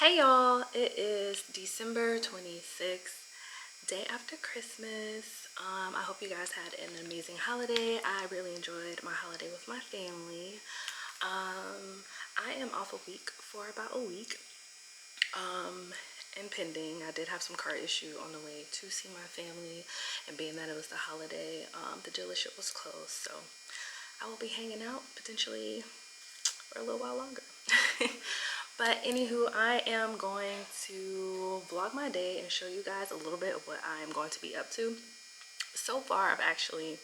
Hey y'all, it is December 26th, day after Christmas. I hope you guys had an amazing holiday. I really enjoyed my holiday with my family. I am off a week for about a week. And pending, I did have some car issue on the way to see my family, and being that it was the holiday, the dealership was closed, so I will be hanging out potentially for a little while longer. But anywho, I am going to vlog my day and show you guys a little bit of what I am going to be up to. So far, I've actually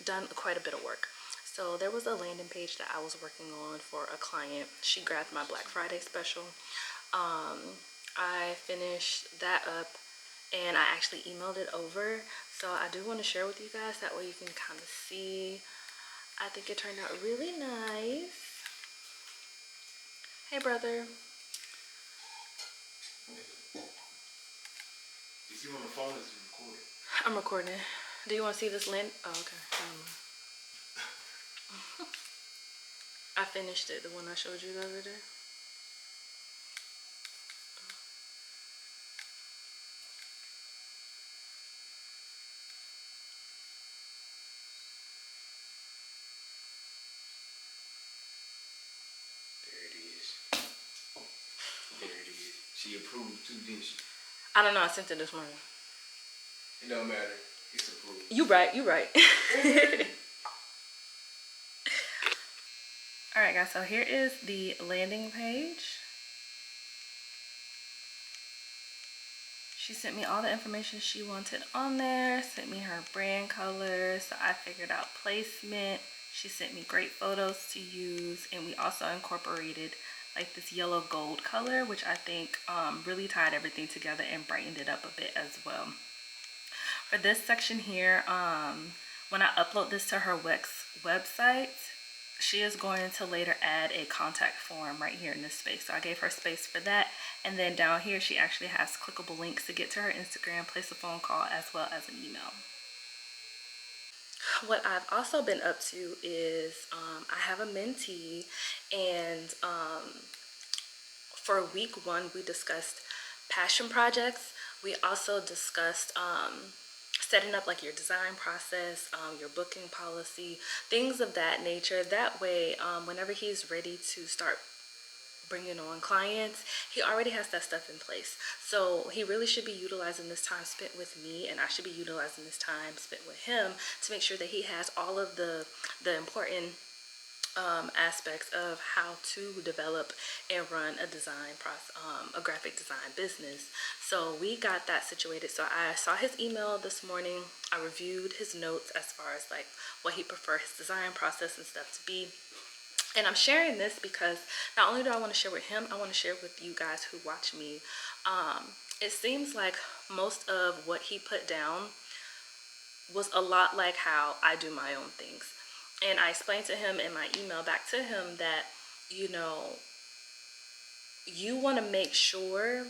done quite a bit of work. So there was a landing page that I was working on for a client. She grabbed my Black Friday special. I finished that up and I actually emailed it over. So I do want to share with you guys, that way you can kind of see. I think it turned out really nice. Hey, brother. Is you on the phone or is you recording? I'm recording. Do you want to see this lint? Oh, okay. I finished it, the one I showed you the other day. There it is. There it is. She approved too, didn't she? I don't know. I sent it this morning. It don't matter. It's approved. You right. You right. All right, guys. So here is the landing page. She sent me all the information she wanted on there. Sent me her brand colors. So I figured out placement. She sent me great photos to use, and we also incorporated like this yellow gold color, which I think really tied everything together and brightened it up a bit as well. For this section here, when I upload this to her website, she is going to later add a contact form right here in this space. So I gave her space for that. And then down here, she actually has clickable links to get to her Instagram, place a phone call, as well as an email. What I've also been up to is I have a mentee, and for week one, we discussed passion projects. We also discussed setting up like your design process, your booking policy, things of that nature. That way, whenever he's ready to start bringing on clients, he already has that stuff in place. So he really should be utilizing this time spent with me, and I should be utilizing this time spent with him to make sure that he has all of the important aspects of how to develop and run a design process, a graphic design business. So we got that situated. So I saw his email this morning. I reviewed his notes as far as like what he prefers his design process and stuff to be. And I'm sharing this because not only do I want to share with him, I want to share with you guys who watch me. It seems like most of what he put down was a lot like how I do my own things. And I explained to him in my email back to him that, you know, you want to make sure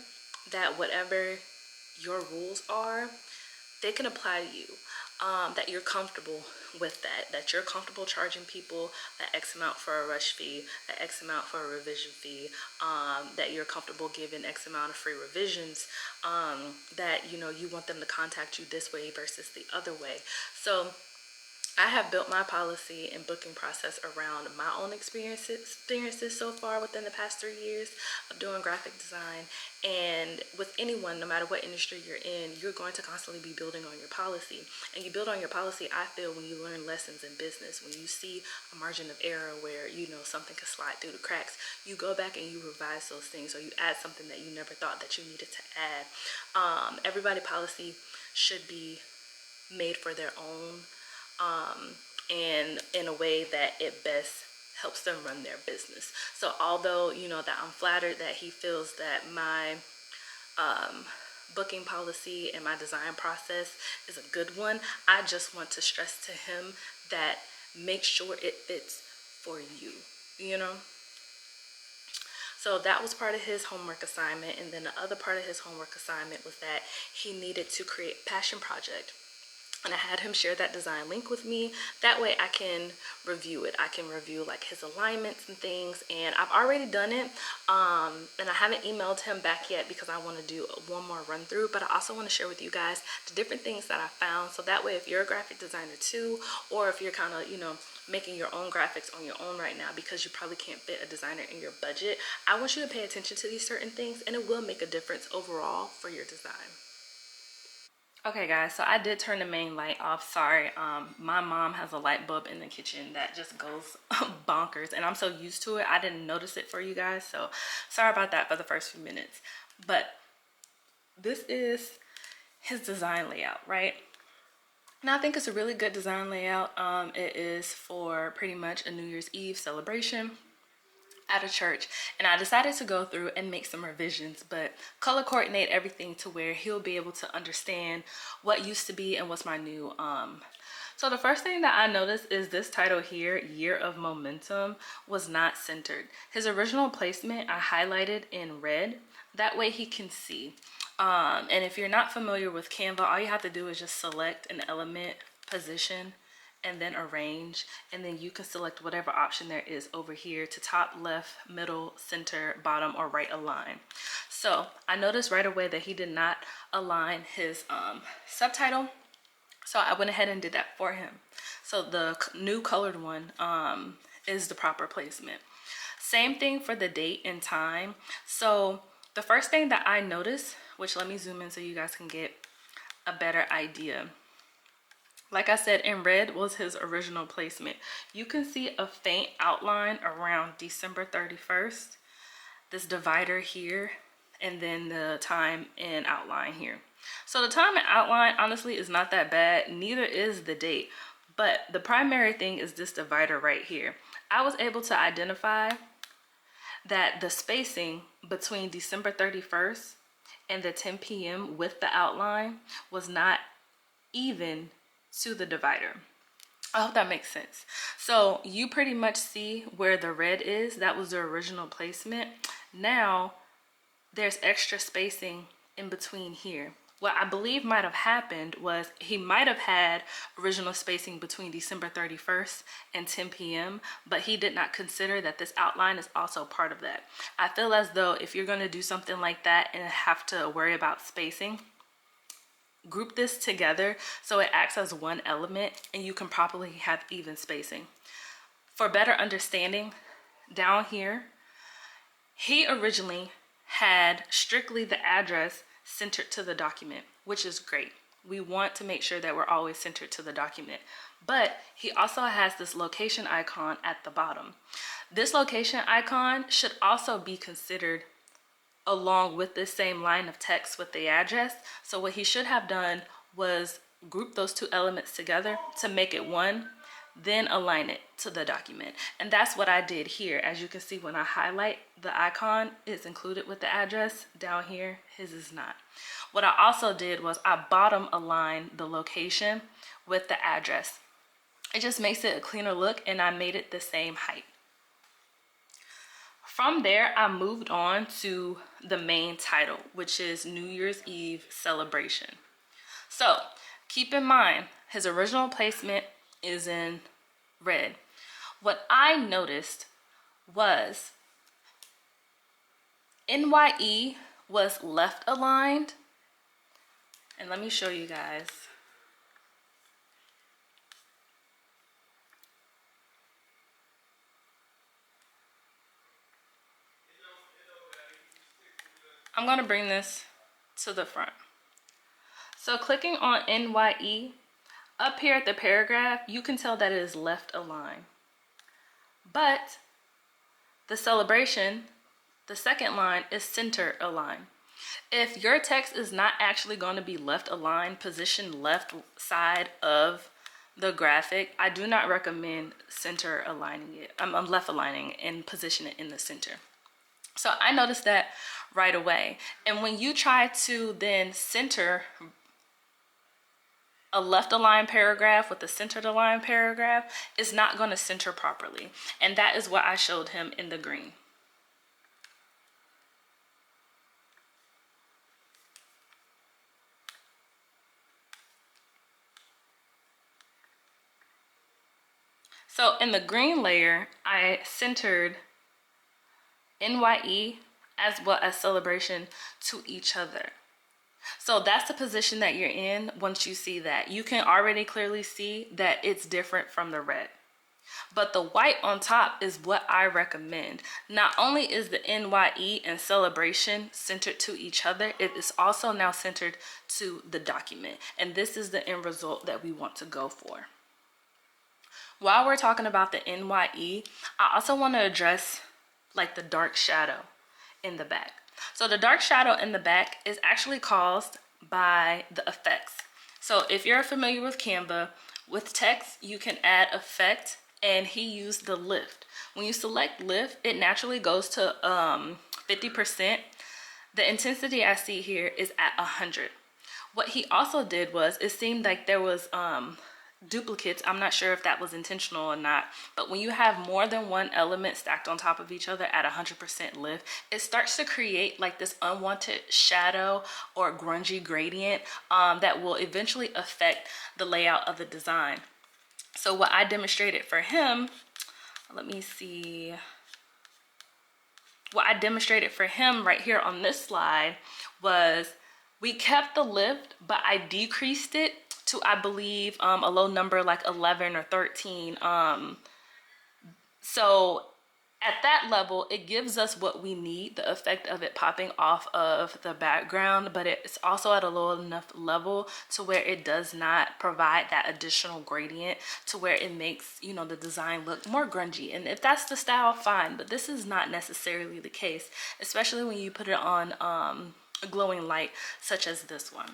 that whatever your rules are, they can apply to you. That you're comfortable with that you're comfortable charging people that X amount for a rush fee, that X amount for a revision fee, that you're comfortable giving X amount of free revisions, that, you know, you want them to contact you this way versus the other way. So I have built my policy and booking process around my own experiences so far within the past 3 years of doing graphic design. And with anyone, no matter what industry you're in, you're going to constantly be building on your policy. And you build on your policy, I feel, when you learn lessons in business. When you see a margin of error where, you know, something could slide through the cracks, you go back and you revise those things, or you add something that you never thought that you needed to add. Everybody policy should be made for their own, and in a way that it best helps them run their business. So although, you know, that I'm flattered that he feels that my booking policy and my design process is a good one, I just want to stress to him that make sure it fits for you, you know? So that was part of his homework assignment. And then the other part of his homework assignment was that he needed to create a passion project. and I had him share that design link with me. That way I can review it. I can review like his alignments and things, and I've already done it. And I haven't emailed him back yet because I want to do one more run through, but I also want to share with you guys the different things that I found. So that way, if you're a graphic designer too, or if you're kind of, you know, making your own graphics on your own right now because you probably can't fit a designer in your budget, I want you to pay attention to these certain things, and it will make a difference overall for your design. Okay guys, so I did turn the main light off. Sorry, my mom has a light bulb in the kitchen that just goes bonkers, and I'm so used to it I didn't notice it for you guys, so sorry about that for the first few minutes. But this is his design layout, right? Now I think it's a really good design layout. It is for pretty much a New Year's Eve celebration at a church, and I decided to go through and make some revisions, but color coordinate everything to where he'll be able to understand what used to be and what's my new. So the first thing that I noticed is this title here, Year of Momentum, was not centered. His original placement I highlighted in red, that way he can see. And if you're not familiar with Canva, all you have to do is just select an element, position, and then arrange, and then you can select whatever option there is over here to top, left, middle, center, bottom, or right align. So I noticed right away that he did not align his subtitle, so I went ahead and did that for him. So the new colored one is the proper placement. Same thing for the date and time. So the first thing that I noticed, which let me zoom in so you guys can get a better idea. Like I said, in red was his original placement. You can see a faint outline around December 31st, this divider here, and then the time and outline here. So the time and outline honestly is not that bad, neither is the date, but the primary thing is this divider right here. I was able to identify that the spacing between December 31st and the 10 p.m. with the outline was not even to the divider. I hope that makes sense. So you pretty much see where the red is. That was the original placement. Now there's extra spacing in between here. What I believe might have happened was he might have had original spacing between December 31st and 10 p.m., but he did not consider that this outline is also part of that. I feel as though if you're going to do something like that and have to worry about spacing, group this together so it acts as one element and you can properly have even spacing. For better understanding, down here, he originally had strictly the address centered to the document, which is great. We want to make sure that we're always centered to the document. But he also has this location icon at the bottom. This location icon should also be considered along with this same line of text with the address. So what he should have done was group those two elements together to make it one, then align it to the document. And that's what I did here. As you can see, when I highlight the icon, it's included with the address. Down here, his is not. What I also did was I bottom aligned the location with the address. It just makes it a cleaner look, and I made it the same height. From there, I moved on to the main title, which is New Year's Eve Celebration. So keep in mind, his original placement is in red. What I noticed was NYE was left aligned. And let me show you guys. I'm going to bring this to the front. So clicking on NYE, up here at the paragraph, you can tell that it is left aligned. But the celebration, the second line, is center aligned. If your text is not actually going to be left aligned, positioned left side of the graphic, I do not recommend center aligning it. I'm left aligning and position it in the center. So I noticed that right away. And when you try to then center a left aligned paragraph with a centered aligned paragraph, it's not going to center properly. And that is what I showed him in the green. So in the green layer, I centered NYE as well as celebration to each other. So that's the position that you're in. Once you see that, you can already clearly see that it's different from the red. But the white on top is what I recommend. Not only is the NYE and celebration centered to each other, it is also now centered to the document. And this is the end result that we want to go for. While we're talking about the NYE, I also want to address like the dark shadow in the back. So the dark shadow in the back is actually caused by the effects. So if you're familiar with Canva, with text, you can add effect, and he used the lift. When you select lift, it naturally goes to 50%. The intensity I see here is at 100. What he also did was, it seemed like there was duplicates. I'm not sure if that was intentional or not, but when you have more than one element stacked on top of each other at 100% lift, it starts to create like this unwanted shadow or grungy gradient that will eventually affect the layout of the design. So what I demonstrated for him, let me see. What I demonstrated for him right here on this slide was we kept the lift, but I decreased it to, I believe, a low number like 11 or 13. So at that level, it gives us what we need, the effect of it popping off of the background, but it's also at a low enough level to where it does not provide that additional gradient to where it makes, you know, the design look more grungy. And if that's the style, fine, but this is not necessarily the case, especially when you put it on a glowing light such as this one.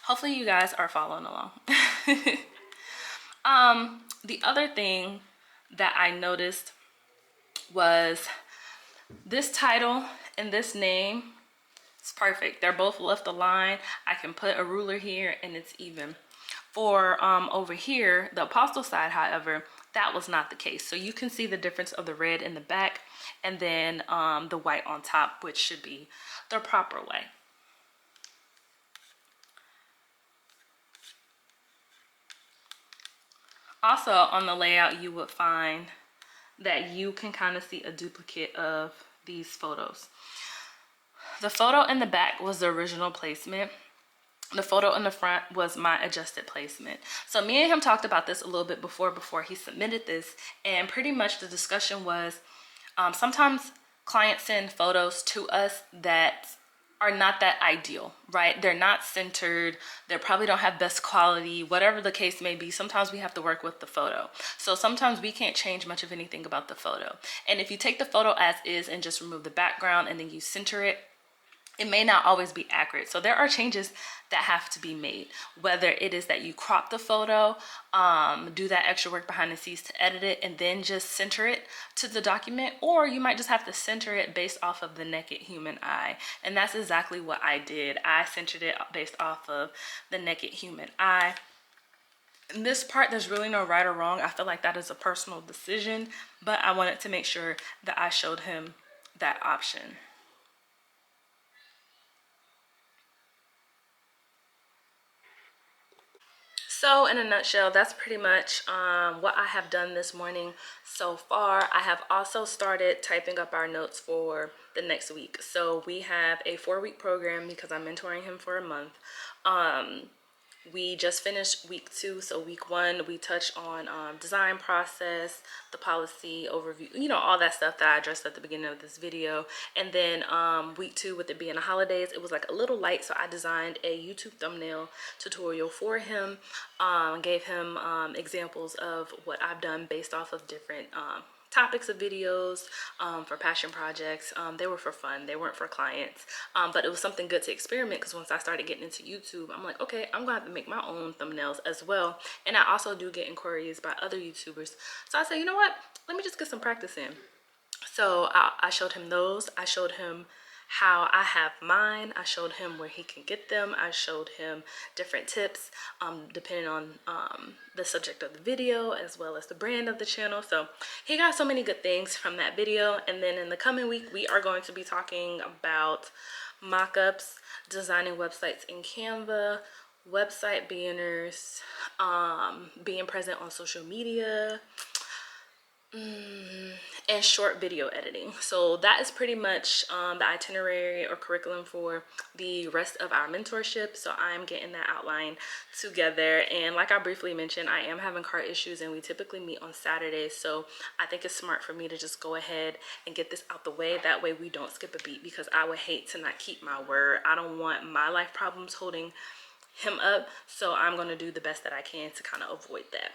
Hopefully you guys are following along. The other thing that I noticed was this title and this name. It's perfect. They're both left aligned. I can put a ruler here and it's even. For over here, the apostle side, however, that was not the case. So you can see the difference of the red in the back and then the white on top, which should be the proper way. Also on the layout, you would find that you can kind of see a duplicate of these photos. The photo in the back was the original placement. The photo in the front was my adjusted placement. So me and him talked about this a little bit before he submitted this, and pretty much the discussion was sometimes clients send photos to us that are not that ideal, right? They're not centered. They probably don't have best quality, whatever the case may be. Sometimes we have to work with the photo. So sometimes we can't change much of anything about the photo. And if you take the photo as is and just remove the background and then you center it, it may not always be accurate. So there are changes that have to be made, whether it is that you crop the photo, do that extra work behind the scenes to edit it and then just center it to the document, or you might just have to center it based off of the naked human eye. And that's exactly what I did. I centered it based off of the naked human eye. In this part, there's really no right or wrong. I feel like that is a personal decision, but I wanted to make sure that I showed him that option. So in a nutshell, that's pretty much what I have done this morning so far. I have also started typing up our notes for the next week. So we have a 4-week program because I'm mentoring him for a month. We just finished week 2. So week 1, we touched on design process, the policy overview, you know, all that stuff that I addressed at the beginning of this video. And then week 2, with it being the holidays, it was like a little light. So I designed a YouTube thumbnail tutorial for him, gave him examples of what I've done based off of different topics of videos for passion projects. They were for fun, they weren't for clients, but it was something good to experiment, because once I started getting into YouTube, I'm like, okay, I'm gonna have to make my own thumbnails as well. And I also do get inquiries by other YouTubers, so I said, you know what, let me just get some practice in. So I showed him those. I showed him how I have mine. I showed him where he can get them. I showed him different tips depending on the subject of the video as well as the brand of the channel. So he got so many good things from that video. And then in the coming week, we are going to be talking about mock-ups, designing websites in Canva, website banners, being present on social media, and short video editing. So that is pretty much the itinerary or curriculum for the rest of our mentorship. So I'm getting that outline together, and like I briefly mentioned, I am having car issues and we typically meet on Saturdays, so I think it's smart for me to just go ahead and get this out the way. That way we don't skip a beat, because I would hate to not keep my word. I don't want my life problems holding him up, so I'm going to do the best that I can to kind of avoid that.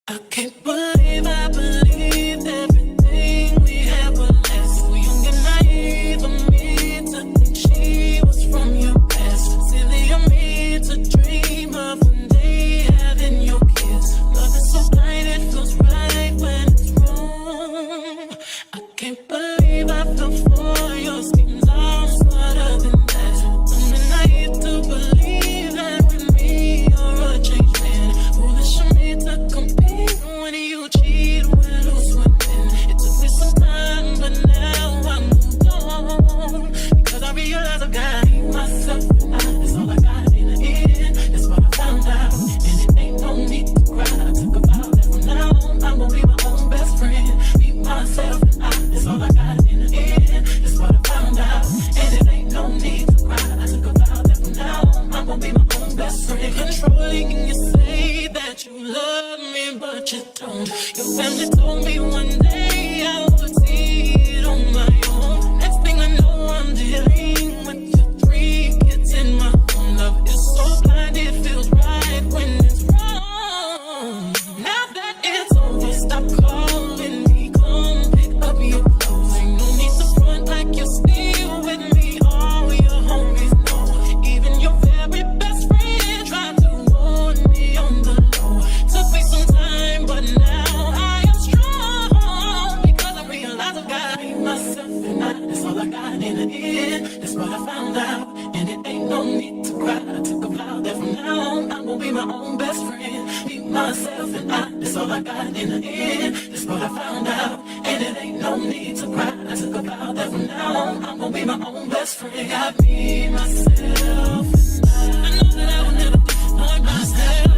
I can't believe I believed everything we had was last. So young and naive of me to think she was from your past. Silly of me to dream of one day having your kids. Love is so blind, it feels right when it's wrong. I can't believe I fell for your schemes. I'm smarter than that. Young and naive to believe that with me you're a changed man. Foolish of me to compete when you cheat, we'll lose women. It took me some time, but now I'm moved on. Because I realize I've got myself and that's all I got in the end. That's what I found out, and it ain't no need to cry. I took a vow that from now on I'm gonna be my own best friend. Be myself and that's all I got in the end. That's what I found out, and it ain't no need to cry. I took a vow that from now on I'm gonna be my own best friend. Controlling and you say that you love me, but you don't. Your family told me one day I would see it on my own. Next thing I know, I'm dealing with your 3 kids in my home. Love is so blind, it feels right when it's wrong. Now that it's over, stop calling me. Come pick up your clothes. Ain't no need to front like you're still with me. All your homies know. Even your very best friend tried to warn me on the low. Took me some time, but now I am strong. Because I realize I've got myself and that's all I got in the end. That's what I found out, and it ain't no need to cry. I took a vow that from now on I'm gonna be my own best friend. Be myself and that's all I got in the end. That's what I found out, and it ain't no need to cry. I took a vow that from now on I'm gonna be my own best friend. Got me, myself, and I know that I will never disappoint myself.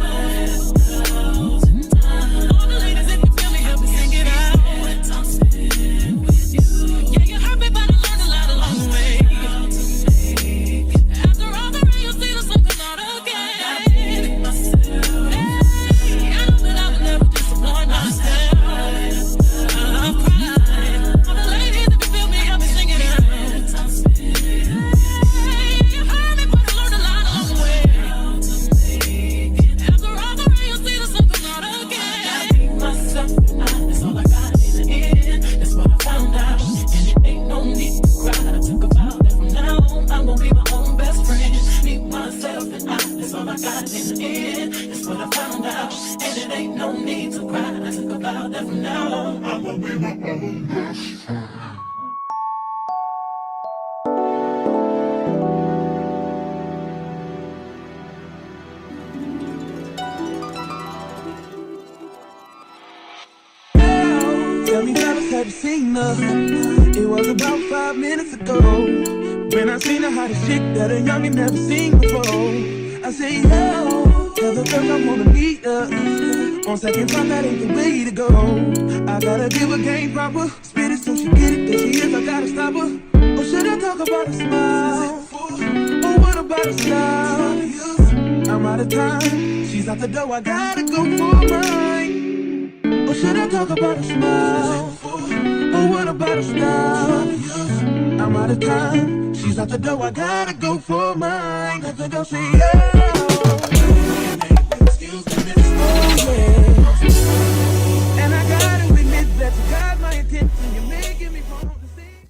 All the ladies, if you feel me, help me sing it out. I'm sitting with you. Yeah, you hurt me, but I learned a lot along the way. After all the rain, you see the sun come out again. Hey, I know that I would never disappoint myself. I'm crying. All the ladies, if you feel me, help me sing it out. I'm sitting. Hey, you hurt me, but I learned a lot along the way. After all the rain, you see the sun come out again. I be myself and that's all I got in the end. That's what I found out, and it ain't no need to cry. I took a vow that from now on I'm gonna be my own best friend. Be myself and that's all I got in the end. That's what I found out, and it ain't no need to cry. I took a vow that from now on I'm gonna be my own best friend. Tell me, fellas, have you seen her? It was about 5 minutes ago when I seen her hottest chick that a youngin' never seen before. I say, yo, tell the girls I wanna meet her. On second thought, that ain't the way to go. I gotta give her game proper, spit it so she get it. There she is, I gotta stop her. Or should I talk about a smile? Or what about a style? I'm out of time, she's out the door, I gotta go for mine. Or should I talk about a smile? Or what about a style? I'm out of time, she's out the door, I gotta go for mine. Let the girl say yeah.